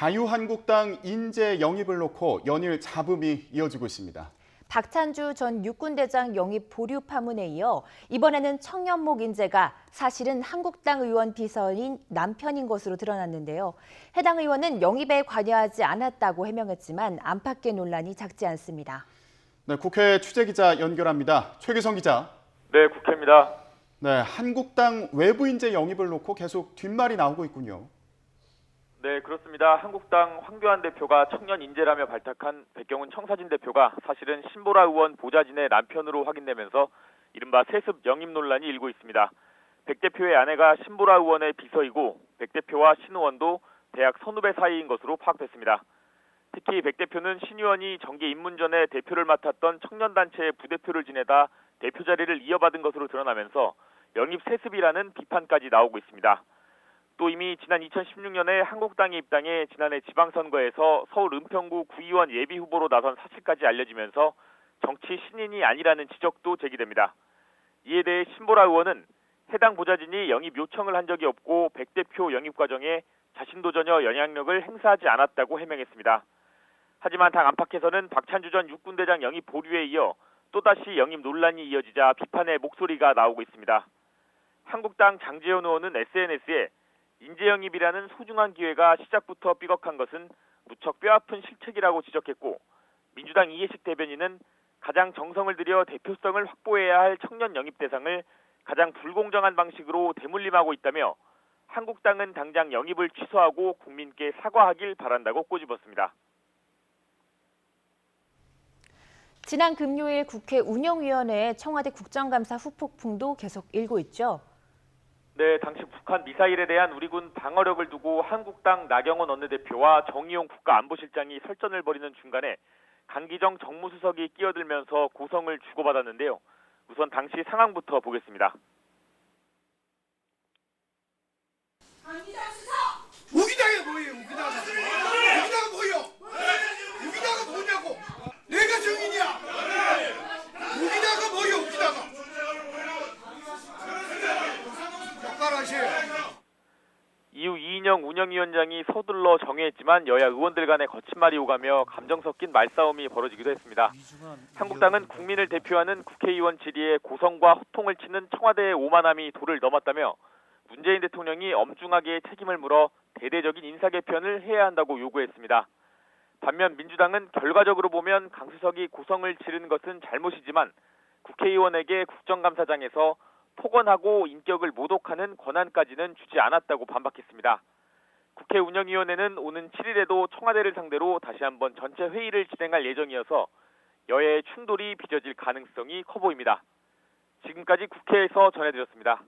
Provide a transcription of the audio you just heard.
자유한국당 인재 영입을 놓고 연일 잡음이 이어지고 있습니다. 박찬주 전 육군대장 영입 보류 파문에 이어 이번에는 청년목 인재가 사실은 한국당 의원 비서인 남편인 것으로 드러났는데요. 해당 의원은 영입에 관여하지 않았다고 해명했지만 안팎의 논란이 작지 않습니다. 네, 국회 취재기자 연결합니다. 최기성 기자. 네, 국회입니다. 네, 한국당 외부 인재 영입을 놓고 계속 뒷말이 나오고 있군요. 네, 그렇습니다. 한국당 황교안 대표가 청년 인재라며 발탁한 백경훈 청사진 대표가 사실은 신보라 의원 보좌진의 남편으로 확인되면서 이른바 세습 영입 논란이 일고 있습니다. 백 대표의 아내가 신보라 의원의 비서이고 백 대표와 신 의원도 대학 선후배 사이인 것으로 파악됐습니다. 특히 백 대표는 신 의원이 정계 입문 전에 대표를 맡았던 청년단체의 부대표를 지내다 대표 자리를 이어받은 것으로 드러나면서 영입 세습이라는 비판까지 나오고 있습니다. 또 이미 지난 2016년에 한국당에 입당해 지난해 지방선거에서 서울 은평구 구의원 예비후보로 나선 사실까지 알려지면서 정치 신인이 아니라는 지적도 제기됩니다. 이에 대해 신보라 의원은 해당 보좌진이 영입 요청을 한 적이 없고 백 대표 영입 과정에 자신도 전혀 영향력을 행사하지 않았다고 해명했습니다. 하지만 당 안팎에서는 박찬주 전 육군대장 영입 보류에 이어 또다시 영입 논란이 이어지자 비판의 목소리가 나오고 있습니다. 한국당 장제원 의원은 SNS에 인재 영입이라는 소중한 기회가 시작부터 삐걱한 것은 무척 뼈아픈 실책이라고 지적했고, 민주당 이해식 대변인은 가장 정성을 들여 대표성을 확보해야 할 청년 영입 대상을 가장 불공정한 방식으로 대물림하고 있다며 한국당은 당장 영입을 취소하고 국민께 사과하길 바란다고 꼬집었습니다. 지난 금요일 국회 운영위원회에 청와대 국정감사 후폭풍도 계속 일고 있죠. 네, 당시 북한 미사일에 대한 우리 군 방어력을 두고 한국당 나경원 원내대표와 정의용 국가안보실장이 설전을 벌이는 중간에 강기정 정무수석이 끼어들면서 고성을 주고받았는데요. 우선 당시 상황부터 보겠습니다. 강기정 수석! 우기다가 뭐예요, 우기다가? 우기다가 뭐예요? 우기다가 뭐냐고? 내가 정인이야! 우기다가 뭐예요, 우기다가? 이후 이인영 운영위원장이 서둘러 정회했지만 여야 의원들 간에 거친 말이 오가며 감정 섞인 말싸움이 벌어지기도 했습니다. 한국당은 국민을 대표하는 국회의원 질의에 고성과 호통을 치는 청와대의 오만함이 도를 넘었다며 문재인 대통령이 엄중하게 책임을 물어 대대적인 인사 개편을 해야 한다고 요구했습니다. 반면 민주당은 결과적으로 보면 강수석이 고성을 지른 것은 잘못이지만 국회의원에게 국정감사장에서 폭언하고 인격을 모독하는 권한까지는 주지 않았다고 반박했습니다. 국회 운영위원회는 오는 7일에도 청와대를 상대로 다시 한번 전체 회의를 진행할 예정이어서 여야의 충돌이 빚어질 가능성이 커 보입니다. 지금까지 국회에서 전해드렸습니다.